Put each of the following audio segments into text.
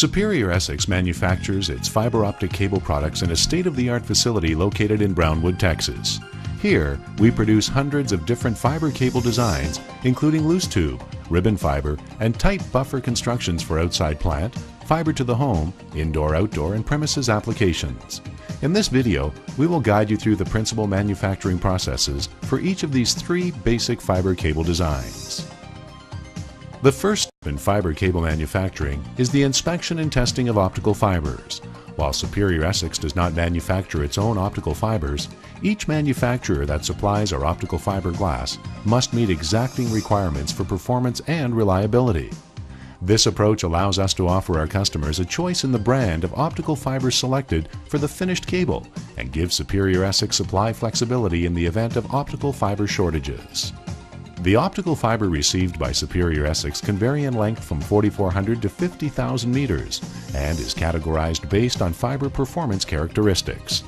Superior Essex manufactures its fiber optic cable products in a state-of-the-art facility located in Brownwood, Texas. Here, we produce hundreds of different fiber cable designs, including loose tube, ribbon fiber, and tight buffer constructions for outside plant, fiber to the home, indoor, outdoor, and premises applications. In this video, we will guide you through the principal manufacturing processes for each of these three basic fiber cable designs. The first step in fiber cable manufacturing is the inspection and testing of optical fibers. While Superior Essex does not manufacture its own optical fibers, each manufacturer that supplies our optical fiber glass must meet exacting requirements for performance and reliability. This approach allows us to offer our customers a choice in the brand of optical fibers selected for the finished cable and gives Superior Essex supply flexibility in the event of optical fiber shortages. The optical fiber received by Superior Essex can vary in length from 4,400 to 50,000 meters and is categorized based on fiber performance characteristics.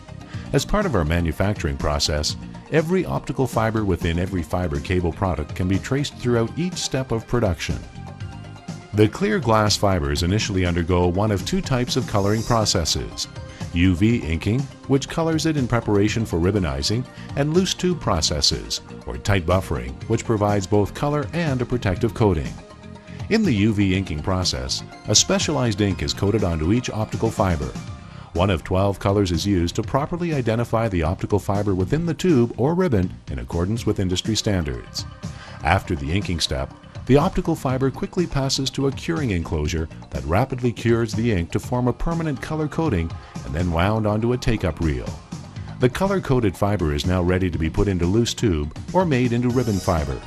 As part of our manufacturing process, every optical fiber within every fiber cable product can be traced throughout each step of production. The clear glass fibers initially undergo one of two types of coloring processes: UV inking, which colors it in preparation for ribbonizing, and loose tube processes, or tight buffering, which provides both color and a protective coating. In the UV inking process, a specialized ink is coated onto each optical fiber. One of 12 colors is used to properly identify the optical fiber within the tube or ribbon in accordance with industry standards. After the inking step, the optical fiber quickly passes to a curing enclosure that rapidly cures the ink to form a permanent color coating and then wound onto a take-up reel. The color-coated fiber is now ready to be put into loose tube or made into ribbon fiber.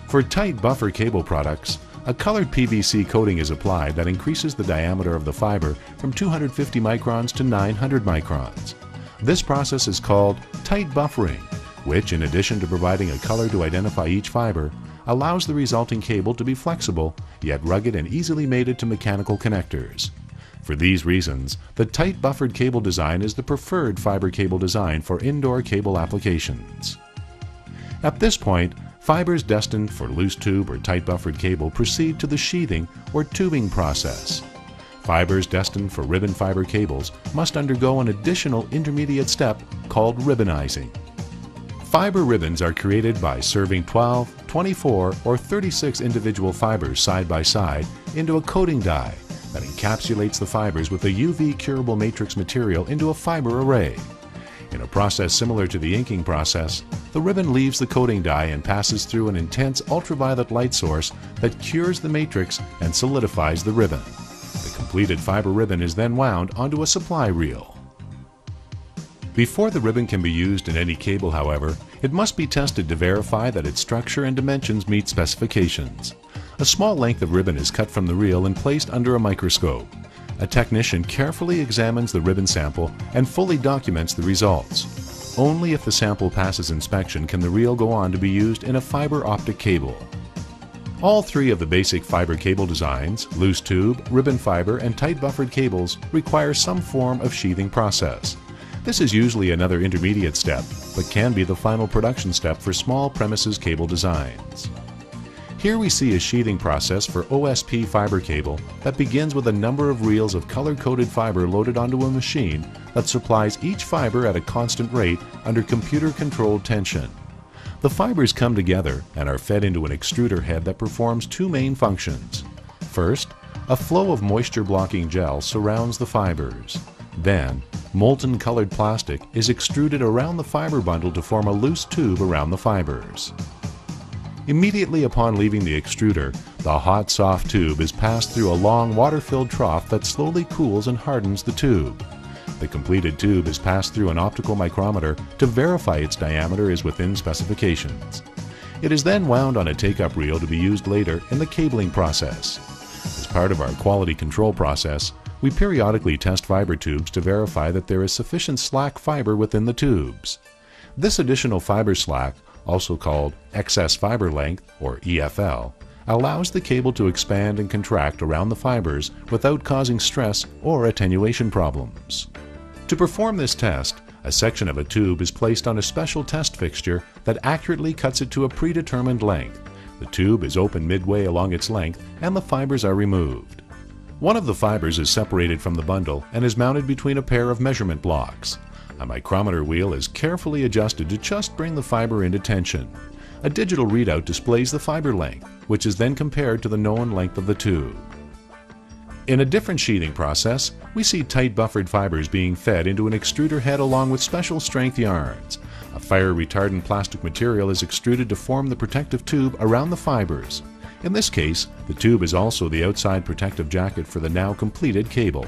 For tight buffer cable products, a colored PVC coating is applied that increases the diameter of the fiber from 250 microns to 900 microns. This process is called tight buffering, which, in addition to providing a color to identify each fiber, allows the resulting cable to be flexible, yet rugged and easily mated to mechanical connectors. For these reasons, the tight buffered cable design is the preferred fiber cable design for indoor cable applications. At this point, fibers destined for loose tube or tight buffered cable proceed to the sheathing or tubing process. Fibers destined for ribbon fiber cables must undergo an additional intermediate step called ribbonizing. Fiber ribbons are created by serving 12, 24, or 36 individual fibers side by side into a coating die that encapsulates the fibers with a UV curable matrix material into a fiber array. In a process similar to the inking process, the ribbon leaves the coating die and passes through an intense ultraviolet light source that cures the matrix and solidifies the ribbon. The completed fiber ribbon is then wound onto a supply reel. Before the ribbon can be used in any cable, however, it must be tested to verify that its structure and dimensions meet specifications. A small length of ribbon is cut from the reel and placed under a microscope. A technician carefully examines the ribbon sample and fully documents the results. Only if the sample passes inspection can the reel go on to be used in a fiber optic cable. All three of the basic fiber cable designs, loose tube, ribbon fiber, and tight buffered cables, require some form of sheathing process. This is usually another intermediate step, but can be the final production step for small premises cable designs. Here we see a sheathing process for OSP fiber cable that begins with a number of reels of color-coded fiber loaded onto a machine that supplies each fiber at a constant rate under computer-controlled tension. The fibers come together and are fed into an extruder head that performs two main functions. First, a flow of moisture-blocking gel surrounds the fibers. Then, molten colored plastic is extruded around the fiber bundle to form a loose tube around the fibers. Immediately upon leaving the extruder, the hot, soft tube is passed through a long water-filled trough that slowly cools and hardens the tube. The completed tube is passed through an optical micrometer to verify its diameter is within specifications. It is then wound on a take-up reel to be used later in the cabling process. As part of our quality control process, we periodically test fiber tubes to verify that there is sufficient slack fiber within the tubes. This additional fiber slack, also called excess fiber length or EFL, allows the cable to expand and contract around the fibers without causing stress or attenuation problems. To perform this test, a section of a tube is placed on a special test fixture that accurately cuts it to a predetermined length. The tube is opened midway along its length and the fibers are removed. One of the fibers is separated from the bundle and is mounted between a pair of measurement blocks. A micrometer wheel is carefully adjusted to just bring the fiber into tension. A digital readout displays the fiber length, which is then compared to the known length of the tube. In a different sheathing process, we see tight buffered fibers being fed into an extruder head along with special strength yarns. A fire-retardant plastic material is extruded to form the protective tube around the fibers. In this case, the tube is also the outside protective jacket for the now completed cable.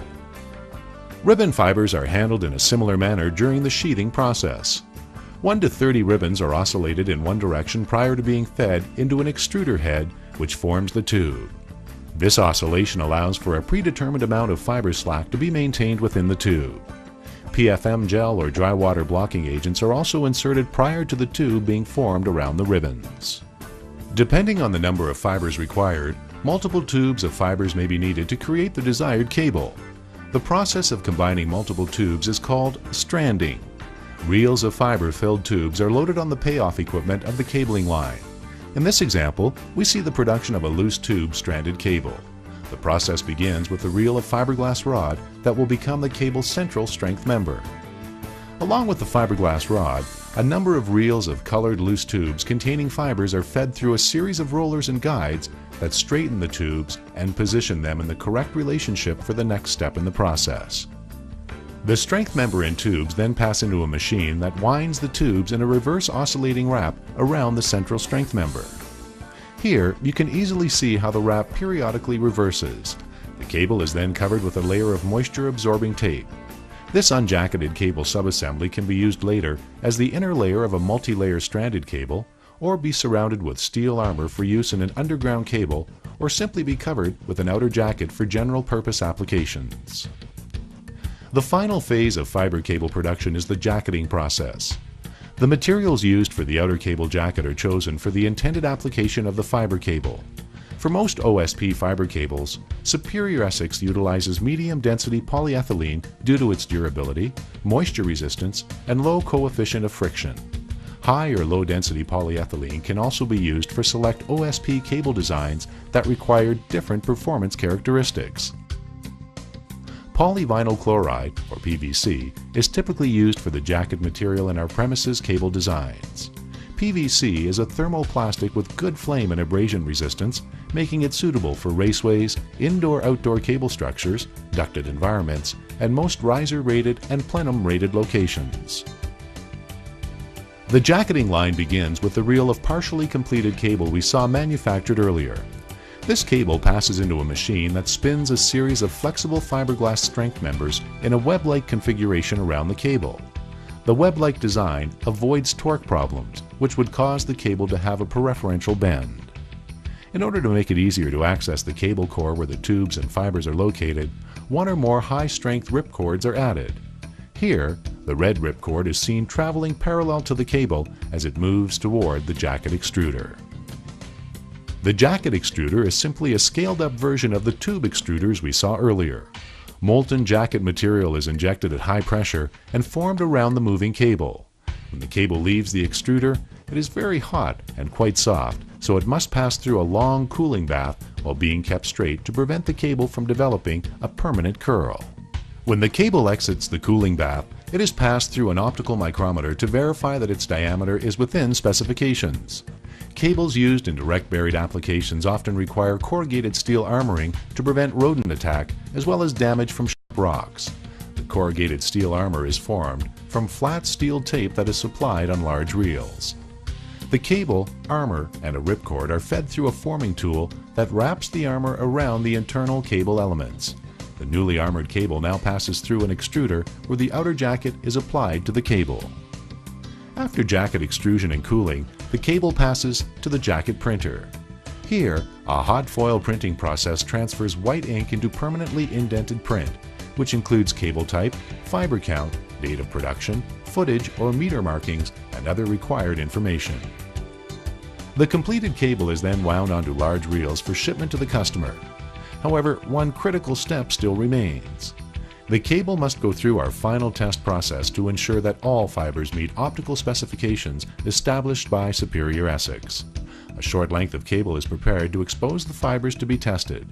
Ribbon fibers are handled in a similar manner during the sheathing process. 1 to 30 ribbons are oscillated in one direction prior to being fed into an extruder head, which forms the tube. This oscillation allows for a predetermined amount of fiber slack to be maintained within the tube. PFM gel or dry water blocking agents are also inserted prior to the tube being formed around the ribbons. Depending on the number of fibers required, multiple tubes of fibers may be needed to create the desired cable. The process of combining multiple tubes is called stranding. Reels of fiber-filled tubes are loaded on the payoff equipment of the cabling line. In this example, we see the production of a loose tube stranded cable. The process begins with a reel of fiberglass rod that will become the cable's central strength member. Along with the fiberglass rod, a number of reels of colored loose tubes containing fibers are fed through a series of rollers and guides that straighten the tubes and position them in the correct relationship for the next step in the process. The strength member and tubes then pass into a machine that winds the tubes in a reverse oscillating wrap around the central strength member. Here, you can easily see how the wrap periodically reverses. The cable is then covered with a layer of moisture-absorbing tape. This unjacketed cable subassembly can be used later as the inner layer of a multi-layer stranded cable, or be surrounded with steel armor for use in an underground cable, or simply be covered with an outer jacket for general-purpose applications. The final phase of fiber cable production is the jacketing process. The materials used for the outer cable jacket are chosen for the intended application of the fiber cable. For most OSP fiber cables, Superior Essex utilizes medium-density polyethylene due to its durability, moisture resistance, and low coefficient of friction. High or low-density polyethylene can also be used for select OSP cable designs that require different performance characteristics. Polyvinyl chloride, or PVC, is typically used for the jacket material in our premises cable designs. PVC is a thermoplastic with good flame and abrasion resistance, making it suitable for raceways, indoor-outdoor cable structures, ducted environments, and most riser-rated and plenum-rated locations. The jacketing line begins with the reel of partially completed cable we saw manufactured earlier. This cable passes into a machine that spins a series of flexible fiberglass strength members in a web-like configuration around the cable. The web-like design avoids torque problems, which would cause the cable to have a preferential bend. In order to make it easier to access the cable core where the tubes and fibers are located, one or more high-strength ripcords are added. Here, the red ripcord is seen traveling parallel to the cable as it moves toward the jacket extruder. The jacket extruder is simply a scaled-up version of the tube extruders we saw earlier. Molten jacket material is injected at high pressure and formed around the moving cable. When the cable leaves the extruder, it is very hot and quite soft, so it must pass through a long cooling bath while being kept straight to prevent the cable from developing a permanent curl. When the cable exits the cooling bath, it is passed through an optical micrometer to verify that its diameter is within specifications. Cables used in direct buried applications often require corrugated steel armoring to prevent rodent attack as well as damage from sharp rocks. The corrugated steel armor is formed from flat steel tape that is supplied on large reels. The cable, armor, and a ripcord are fed through a forming tool that wraps the armor around the internal cable elements. The newly armored cable now passes through an extruder where the outer jacket is applied to the cable. After jacket extrusion and cooling, the cable passes to the jacket printer. Here, a hot foil printing process transfers white ink into permanently indented print, which includes cable type, fiber count, date of production, footage or meter markings, and other required information. The completed cable is then wound onto large reels for shipment to the customer. However, one critical step still remains. The cable must go through our final test process to ensure that all fibers meet optical specifications established by Superior Essex. A short length of cable is prepared to expose the fibers to be tested.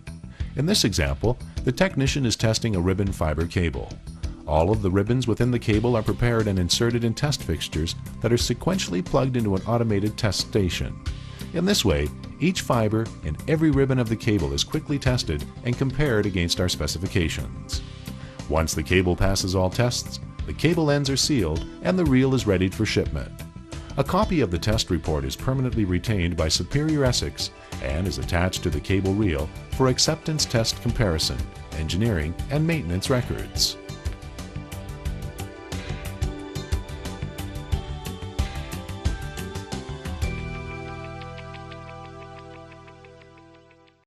In this example, the technician is testing a ribbon fiber cable. All of the ribbons within the cable are prepared and inserted in test fixtures that are sequentially plugged into an automated test station. In this way, each fiber and every ribbon of the cable is quickly tested and compared against our specifications. Once the cable passes all tests, the cable ends are sealed and the reel is readied for shipment. A copy of the test report is permanently retained by Superior Essex and is attached to the cable reel for acceptance test comparison, engineering, and maintenance records.